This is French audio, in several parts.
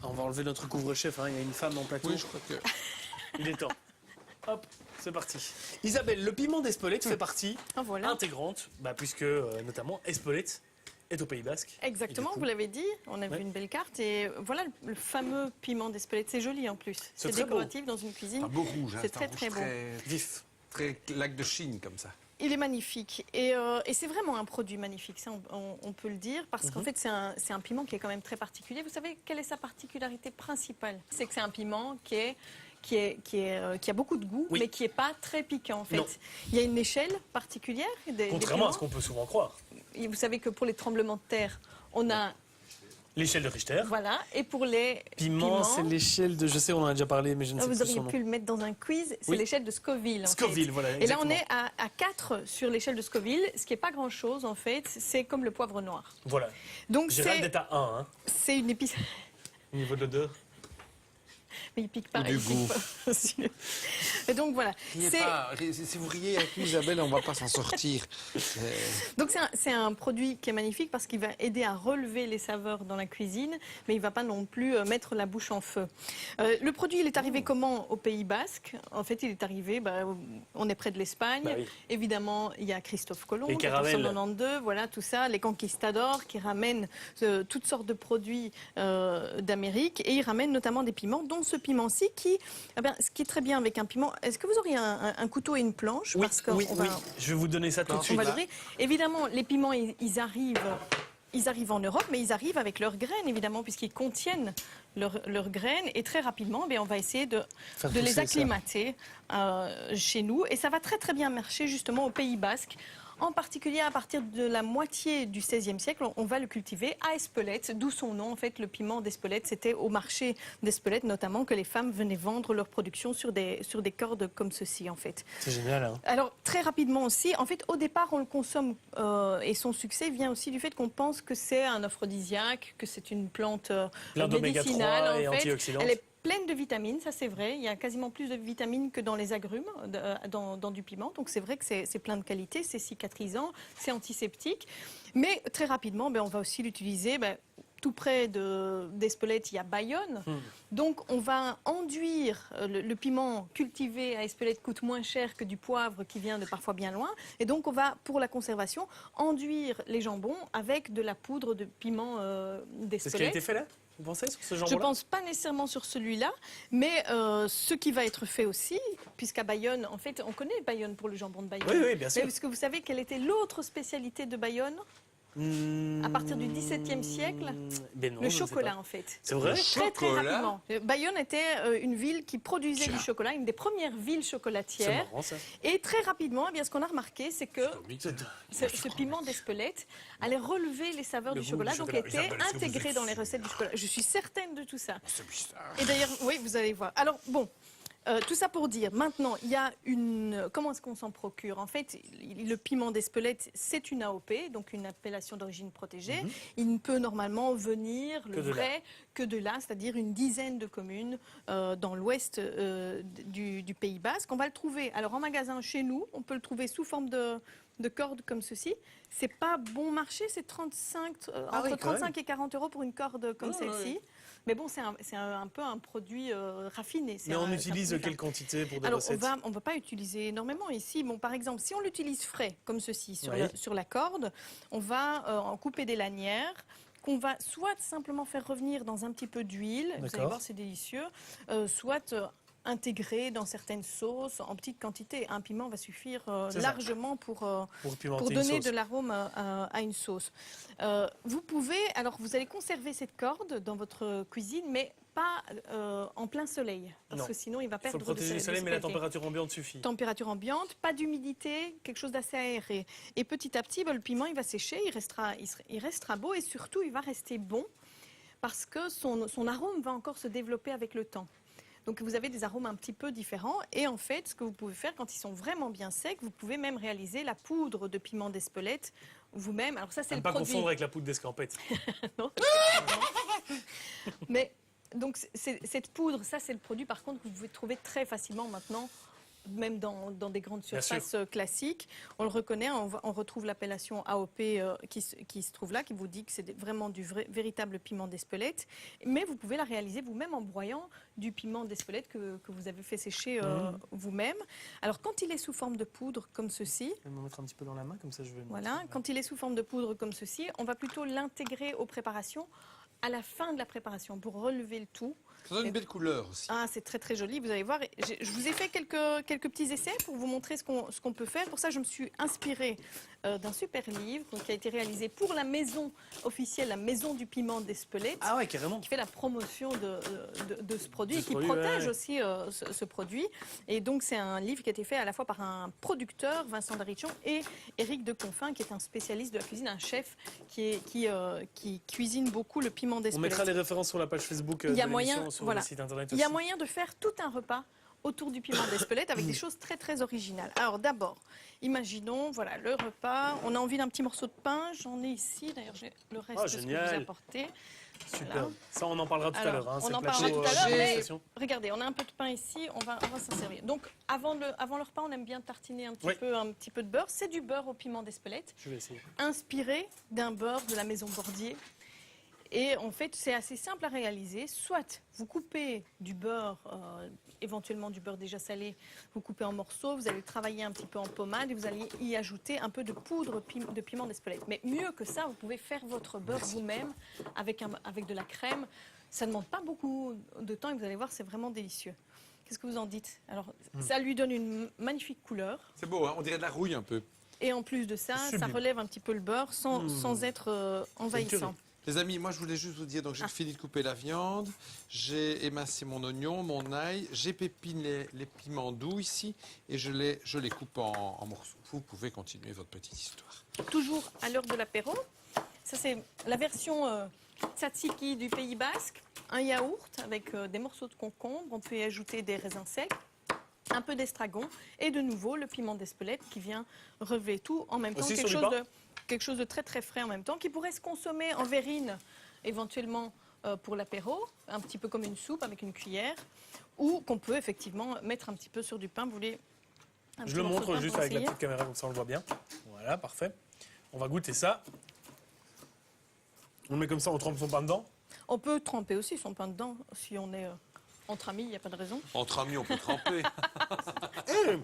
On va enlever notre couvre-chef, hein. Il y a une femme en plateau. Oui, je crois que... Il est temps. Hop, c'est parti. Isabelle, le piment d'Espelette fait partie intégrante, puisque notamment Espelette est au Pays Basque. Exactement, vous l'avez dit, on a vu une belle carte. Et voilà le fameux piment d'Espelette. C'est joli en plus. C'est décoratif dans une cuisine. Un beau rouge, c'est très beau. Vif. Très lac de Chine, comme ça. Il est magnifique et c'est vraiment un produit magnifique, ça on peut le dire, parce qu'en fait c'est un piment qui est quand même très particulier. Vous savez quelle est sa particularité principale? C'est que c'est un piment qui a beaucoup de goût, mais qui n'est pas très piquant en fait. Non. Il y a une échelle particulière. Contrairement à ce qu'on peut souvent croire. Et vous savez que pour les tremblements de terre, on a... L'échelle de Richter. Voilà, et pour les piments, c'est l'échelle de... Je sais, on en a déjà parlé, mais je ne sais plus son nom. Vous auriez pu le mettre dans un quiz, c'est l'échelle de Scoville. Scoville, voilà, exactement. Et là, on est à 4 sur l'échelle de Scoville, ce qui n'est pas grand-chose, en fait. C'est comme le poivre noir. Voilà. Donc Gérald est à 1. Hein. C'est une épice... Au niveau de l'odeur. Mais il pique pas. Du goût. Et donc voilà. Si vous riez avec Isabelle, on ne va pas s'en sortir. Donc c'est un produit qui est magnifique parce qu'il va aider à relever les saveurs dans la cuisine, mais il ne va pas non plus mettre la bouche en feu. Le produit, il est arrivé comment au Pays Basque? En fait, il est arrivé, on est près de l'Espagne. Évidemment, il y a Christophe Colomb, 1492, voilà, tout ça, les conquistadors qui ramènent toutes sortes de produits d'Amérique, et ils ramènent notamment des piments, dont ce piment-ci ce qui est très bien avec un piment. Est-ce que vous auriez un couteau et une planche? Oui, je vais vous donner ça tout de suite. Évidemment, les piments, ils arrivent en Europe, mais ils arrivent avec leurs graines, évidemment, puisqu'ils contiennent leurs graines. Et très rapidement, on va essayer de les acclimater chez nous. Et ça va très très bien marcher justement au Pays Basque. En particulier, à partir de la moitié du XVIe siècle, on va le cultiver à Espelette, d'où son nom. En fait, le piment d'Espelette, c'était au marché d'Espelette, notamment, que les femmes venaient vendre leur production sur des cordes comme ceci, en fait. C'est génial, hein. Alors, très rapidement aussi, en fait, au départ, on le consomme, et son succès vient aussi du fait qu'on pense que c'est un aphrodisiaque, que c'est une plante médicinale, en fait. Antioxydante. Elle est pleine de vitamines, ça c'est vrai. Il y a quasiment plus de vitamines que dans les agrumes, dans du piment. Donc c'est vrai que c'est plein de qualités, c'est cicatrisant, c'est antiseptique. Mais très rapidement, on va aussi l'utiliser. Tout près d'Espelette, il y a Bayonne. Donc on va enduire le piment cultivé à Espelette coûte moins cher que du poivre qui vient de parfois bien loin. Et donc on va, pour la conservation, enduire les jambons avec de la poudre de piment d'Espelette. C'est ce qui a été fait là? Vous pensez sur ce jambon-là? Je ne pense pas nécessairement sur celui-là, mais ce qui va être fait aussi, puisqu'à Bayonne, en fait, on connaît Bayonne pour le jambon de Bayonne. Oui, bien sûr. Mais est-ce que vous savez quelle était l'autre spécialité de Bayonne? À partir du XVIIe siècle, non, le chocolat en fait. C'est vrai? Très rapidement. Bayonne était une ville qui produisait du chocolat, une des premières villes chocolatières. C'est marrant ça. Et très rapidement, ce qu'on a remarqué, c'est que ce piment d'Espelette allait relever les saveurs du chocolat, donc était intégré dans les recettes du chocolat. Je suis certaine de tout ça. Et d'ailleurs, oui, vous allez voir. Alors bon. Tout ça pour dire, maintenant, il y a comment est-ce qu'on s'en procure? En fait, le piment d'Espelette, c'est une AOP, donc une appellation d'origine protégée. Il ne peut normalement venir, que de là, c'est-à-dire une dizaine de communes dans l'ouest du Pays Basque. On va le trouver, alors en magasin chez nous, on peut le trouver sous forme de cordes comme ceci. C'est pas bon marché, c'est entre 35 et 40 euros pour une corde comme celle-ci. Mais bon, c'est un peu un produit raffiné. Mais on utilise quelle quantité pour des recettes? On ne va pas utiliser énormément ici. Bon, par exemple, si on l'utilise frais, comme ceci, sur la corde, on va en couper des lanières qu'on va soit simplement faire revenir dans un petit peu d'huile, vous allez voir, c'est délicieux, soit intégrer dans certaines sauces en petite quantité. Un piment va suffire largement pour donner de l'arôme à une sauce. Vous allez conserver cette corde dans votre cuisine, mais pas en plein soleil, parce que sinon il va perdre de sa protéger le soleil, mais la température ambiante suffit. Température ambiante, pas d'humidité, quelque chose d'assez aéré. Et petit à petit, le piment il va sécher, il restera beau et surtout il va rester bon parce que son arôme va encore se développer avec le temps. Donc vous avez des arômes un petit peu différents et en fait ce que vous pouvez faire quand ils sont vraiment bien secs, vous pouvez même réaliser la poudre de piment d'Espelette vous-même. Alors ça c'est le produit. Pas confondre avec la poudre d'escampette. Non. Mais donc cette poudre, ça c'est le produit par contre que vous pouvez trouver très facilement maintenant même dans des grandes surfaces classiques. On le reconnaît, on retrouve l'appellation AOP qui se trouve là, qui vous dit que c'est vraiment du véritable piment d'Espelette. Mais vous pouvez la réaliser vous-même en broyant du piment d'Espelette que vous avez fait sécher vous-même. Alors quand il est sous forme de poudre comme ceci... Je vais me mettre un petit peu dans la main, comme ça je vais... Voilà, quand il est sous forme de poudre comme ceci, on va plutôt l'intégrer aux préparations à la fin de la préparation pour relever le tout. Ça donne une belle couleur aussi. Ah, c'est très très joli, vous allez voir. Je vous ai fait quelques petits essais pour vous montrer ce qu'on peut faire. Pour ça, je me suis inspirée d'un super livre qui a été réalisé pour la maison officielle, la maison du piment d'Espelette. Ah ouais, carrément. Qui fait la promotion de ce produit et qui protège aussi ce produit. Et donc, c'est un livre qui a été fait à la fois par un producteur, Vincent Darichon, et Éric de Confin, qui est un spécialiste de la cuisine, un chef qui cuisine beaucoup le piment d'Espelette. On mettra les références sur la page Facebook de l'émission, sur le site internet aussi. Il y a moyen de faire tout un repas autour du piment d'Espelette avec des choses très très originales. Alors d'abord, imaginons, voilà, le repas. On a envie d'un petit morceau de pain. J'en ai ici, d'ailleurs j'ai le reste de ce que je vous ai apporté. Super. Voilà. Ça, on en parlera tout à l'heure. On en parlera tout à l'heure, mais regardez, on a un peu de pain ici, on va s'en servir. Donc avant le repas, on aime bien tartiner un petit peu de beurre. C'est du beurre au piment d'Espelette. Je vais essayer. Inspiré d'un beurre de la maison Bordier. Et en fait, c'est assez simple à réaliser. Soit vous coupez du beurre, éventuellement du beurre déjà salé, vous coupez en morceaux, vous allez le travailler un petit peu en pommade et vous allez y ajouter un peu de poudre de piment d'Espelette. Mais mieux que ça, vous pouvez faire votre beurre vous-même avec de la crème. Ça ne demande pas beaucoup de temps et vous allez voir, c'est vraiment délicieux. Qu'est-ce que vous en dites? Alors, ça lui donne une magnifique couleur. C'est beau, hein, on dirait de la rouille un peu. Et en plus de ça, ça relève un petit peu le beurre sans être envahissant. Les amis, moi je voulais juste vous dire, donc j'ai fini de couper la viande, j'ai émincé mon oignon, mon ail, j'ai pépiné les piments doux ici et je les coupe en morceaux. Vous pouvez continuer votre petite histoire. Toujours à l'heure de l'apéro. Ça c'est la version tzatziki du Pays Basque. Un yaourt avec des morceaux de concombre, on peut y ajouter des raisins secs, un peu d'estragon et de nouveau le piment d'Espelette qui vient relever tout en même temps. Quelque chose de très très frais en même temps, qui pourrait se consommer en verrine éventuellement pour l'apéro, un petit peu comme une soupe avec une cuillère, ou qu'on peut effectivement mettre un petit peu sur du pain. Vous voulez Je le montre juste avec la petite caméra, comme ça on le voit bien. Voilà, parfait. On va goûter ça. On le met comme ça, on trempe son pain dedans. On peut tremper aussi son pain dedans, si on est entre amis, il n'y a pas de raison. Entre amis, on peut tremper.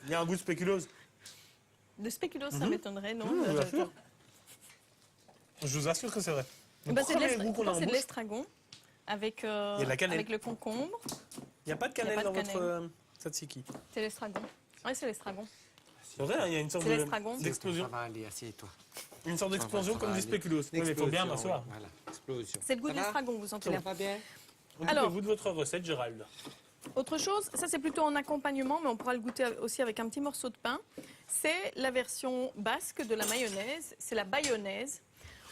Il y a un goût de spéculoos. De spéculoos, ça m'étonnerait, non? Je vous assure que c'est vrai. C'est de l'estragon avec le concombre. Il n'y a pas de cannelle dans votre tzatziki. C'est l'estragon. Oui, c'est l'estragon. C'est vrai, il y a une sorte d'explosion. Allez, assieds-toi. Une sorte d'explosion comme du spéculoos. Mais il faut bien m'asseoir. Voilà, explosion. C'est le goût de l'estragon, vous sentez là. Ça va bien? Occupez-vous de votre recette, Gérald. Autre chose, ça c'est plutôt en accompagnement, mais on pourra le goûter aussi avec un petit morceau de pain. C'est la version basque de la mayonnaise, c'est la bayonnaise,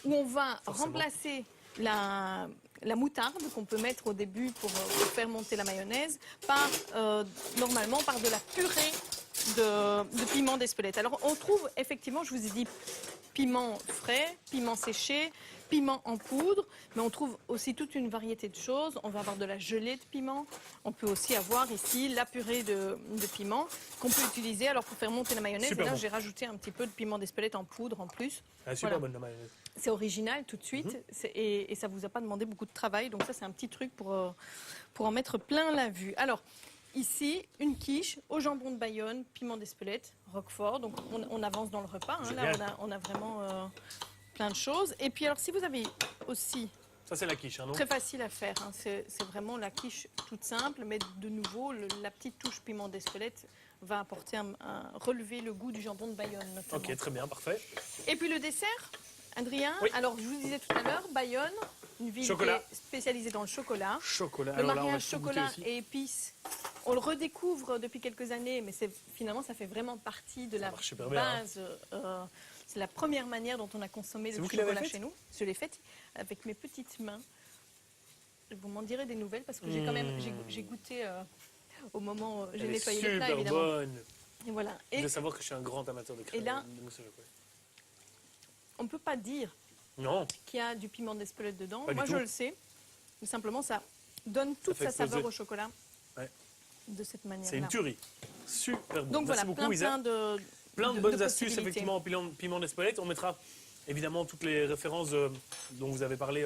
où on va remplacer la moutarde qu'on peut mettre au début pour faire monter la mayonnaise normalement par de la purée de piment d'Espelette. Alors on trouve effectivement, je vous ai dit, piment frais, piment séché, piment en poudre, mais on trouve aussi toute une variété de choses. On va avoir de la gelée de piment. On peut aussi avoir ici la purée de piment qu'on peut utiliser alors pour faire monter la mayonnaise. Super et là, bon. j'ai rajouté un petit peu de piment d'Espelette en poudre en plus. Ah, super bonne la mayonnaise. C'est original tout de suite et ça vous a pas demandé beaucoup de travail. Donc ça, c'est un petit truc pour en mettre plein la vue. Alors, ici, une quiche au jambon de Bayonne, piment d'Espelette, roquefort. Donc on avance dans le repas. Hein. Là, on a vraiment plein de choses. Et puis alors, si vous avez aussi... Ça, c'est la quiche, hein, non? Très facile à faire. Hein. C'est vraiment la quiche toute simple. Mais de nouveau, la petite touche piment d'Espelette va apporter relever le goût du jambon de Bayonne, notamment. Ok, très bien, parfait. Et puis le dessert, Adrien. Oui. Alors, je vous disais tout à l'heure, Bayonne, une ville qui est spécialisée dans le chocolat. Chocolat. Le mariage chocolat et épices, on le redécouvre depuis quelques années, mais finalement, ça fait vraiment partie de la base. C'est la première manière dont on a consommé le chocolat chez nous. Je l'ai fait avec mes petites mains. Vous m'en direz des nouvelles parce que j'ai goûté au moment où j'ai nettoyé les plats, évidemment. Bonne. Et voilà. Vous devez savoir que je suis un grand amateur de crème de mousse au chocolat. On ne peut pas dire qu'il y a du piment d'Espelette dedans. Moi, je le sais. Tout simplement, ça donne toute sa saveur au chocolat. Ouais. de cette manière-là. C'est une tuerie. Super bon. Donc Merci voilà, beaucoup, Isa. Plein de bonnes astuces, possibilités. effectivement, en piment d'Espelette. On mettra évidemment toutes les références dont vous avez parlé.